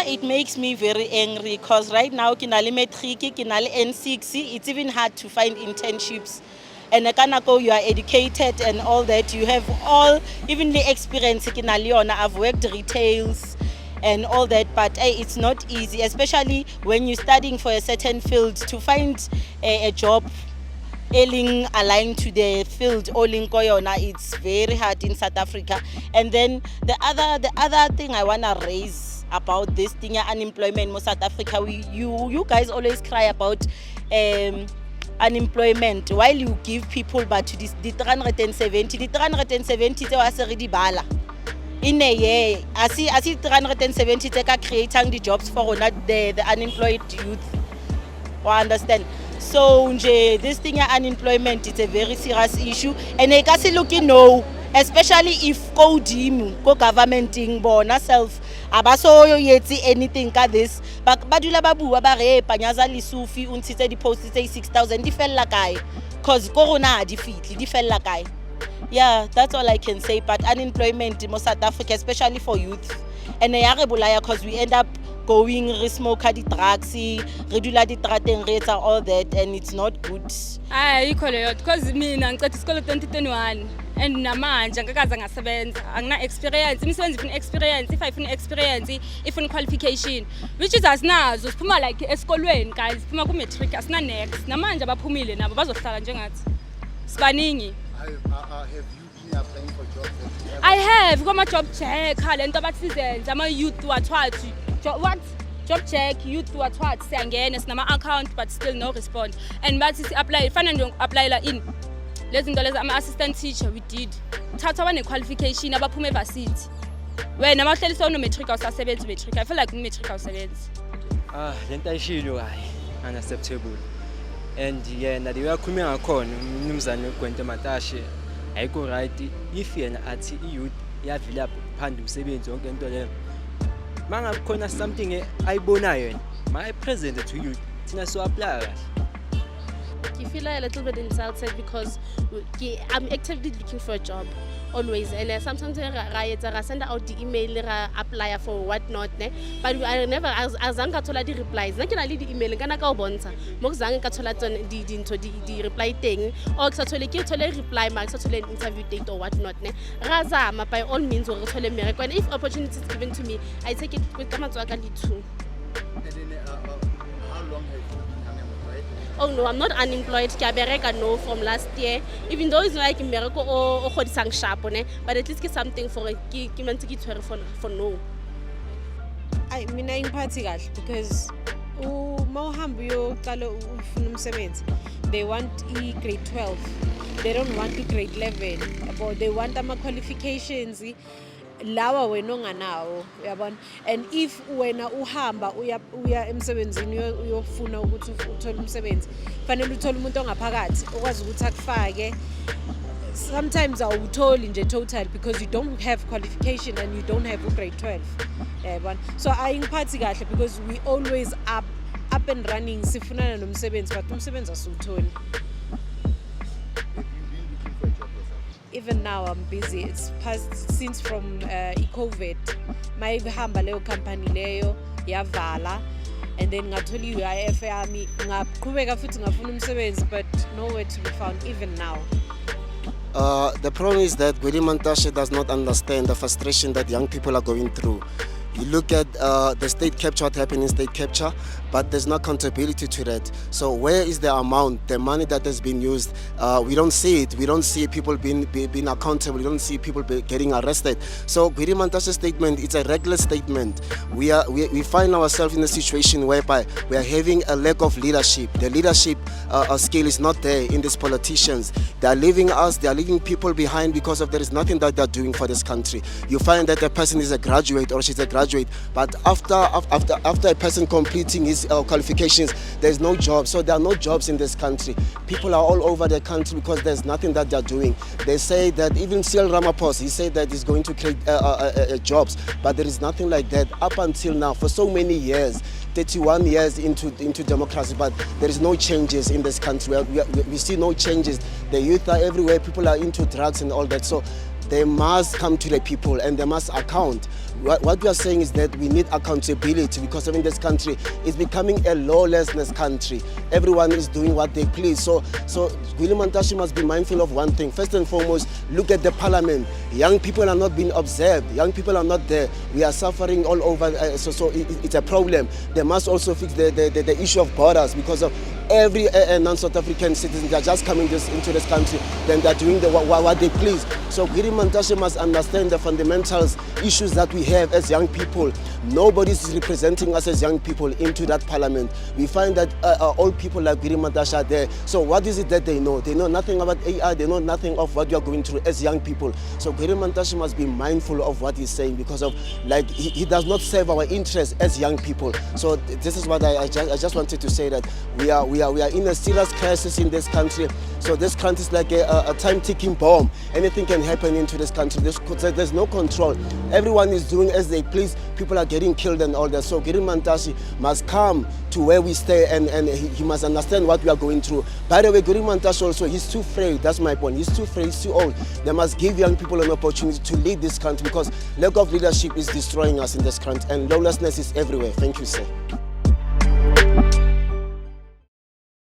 It makes me very angry because right now kinali matric, kinali N6, it's even hard to find internships. And Kanako, you are educated and all that. You have all, even the experience kinali yona. I've worked retails and all that, but it's not easy, especially when you're studying for a certain field to find a job aligned to the field koyona. It's very hard in South Africa. And then the other thing I wanna raise about this thing, unemployment in South Africa, you guys always cry about unemployment while you give people but to this the 370 tse wa se re di bala in a year. I see 370 tse ka creating the jobs for the unemployed youth. You understand? So this thing unemployment is a very serious issue, and I can see looking no, especially if go governmenting bona self abaso yetsi anything ka this badula babua ba re panyaza lisufi untitse di post tse 6,000 di fella kae cause corona di fitli di fella kae. Yeah, that's all I can say. But unemployment in South Africa, especially for youth, and because we end up going re smoke di drugs, re dula di trateng re etsa all that, and it's not good. Because mina ngicela isikole 2021 and namanje ngakaza ngasebenza angina experience imisebenzi ifuna experience, if I funa experience ifuna qualification, which is asinazo. Siphuma like esikolweni guys, siphuma ku matric asina next, namanje abaphumile nabo bazohlala njengathi sibaningi. Have you been applying for jobs? I have got my job check lento abathizenza ama youth watwathi what job check youth watwathi siyangena sinama account but still no response, and bathi si apply fana nje applyela in lezi zinto lezi ama assistant teacher we did thatha wane qualification abaphume varsity. Wena mahleli sono matric awusasebenzi matric, I feel like matric awusebenzi. Lento ayishilo hayi unacceptable, and yena liyakhuluma ngakhona umnumzane uGwente Matashe ayikho right if yena athi youth iyavela phanda umsebenzi wonke into leyo. Manga khona something ayibonayo yena my present to you thina so apply kahle. I feel a little bit insulted because I'm actively looking for a job always, and sometimes I send out the email, apply for whatnot, but I never azanga thola di replies. Nakina li di email ngana ka bontsha mo kuzanga ka thola di reply thing or ke thole ke thole reply ma ke thole interview date or whatnot razama by all means or thole mmereko, and if opportunity is given to me I take it with kamatswa ka lithu. Oh no, I'm not unemployed. No, from last year. Even though it's not like miracle or hodisang sharp, but at least get something for for no. I mean, I'm particular because they want grade 12. They don't want to grade 11. But they want them qualifications. Lawa wenonga nawo uyabona, and if wena uhamba uya emsebenzini uyofuna ukuthi uthole umsebenzi fanele uthole umuntu ongaphakathi okwazi ukuthi akufake. Sometimes awutholi nje total because you don't have qualification and you don't have grade 12 uyabona. So ayingiphathi kahle because we always up and running sifunana nomsebenzi but umsebenzi asiwutholi. Even now I'm busy. It's past since from COVID. My hamba leyo company leyo yavala, and then ngatholi UIF yami ngaqhubeka futhi ngafuna umsebenzi but nowhere to be found even now. The problem is that Gwede Mantashe does not understand the frustration that young people are going through. You look at the state capture, what happened in state capture, but there's no accountability to that. So where is the amount, the money that has been used? We don't see it. We don't see people being accountable. We don't see people getting arrested. So Gwede Mantashe's statement, it's a reckless statement. We find ourselves in a situation whereby we are having a lack of leadership. The leadership skill is not there in these politicians. They are leaving us, they are leaving people behind because of there is nothing that they're doing for this country. You find that a person is a graduate or she's a graduate, but after a person completing his qualifications, there's no job. So there are no jobs in this country. People are all over the country because there's nothing that they're doing. They say that even Cyril Ramaphosa, he said that he's going to create jobs, but there is nothing like that up until now for so many years. 31 years into democracy, but there is no changes in this country. We see no changes. The youth are everywhere. People are into drugs and all that. So they must come to the people and they must account. What we are saying is that we need accountability, because in this country it's becoming a lawlessness country. Everyone is doing what they please. So Gwili Mantashe must be mindful of one thing. First and foremost, look at the parliament. Young people are not being observed. Young people are not there. We are suffering all over. So it's a problem. They must also fix the issue of borders, because of every non-South African citizen, they are just coming into this country, then they are doing what they please. So Gwili Mantashe must understand the fundamentals issues that we have as young people. Nobody is representing us as young people into that parliament. We find that old people like Gwili Mantashe are there. So what is it that they know? They know nothing about AI. They know nothing of what we are going through as young people. So Gwili Mantashe must be mindful of what he's saying, because of he does not serve our interests as young people. So this is what I just wanted to say, that we are in a serious crisis in this country. So this country is like a time-ticking bomb. Anything can happen into this country. There's no control. Everyone is doing as they please. People are getting killed and all that. So Gwili Mantashe must come to where we stay, and he must understand what we are going through. By the way, Gwili Mantashe also, he's too frail. That's my point. He's too frail. He's too old. They must give young people an opportunity to lead this country, because lack of leadership is destroying us in this country, and lawlessness is everywhere. Thank you, sir.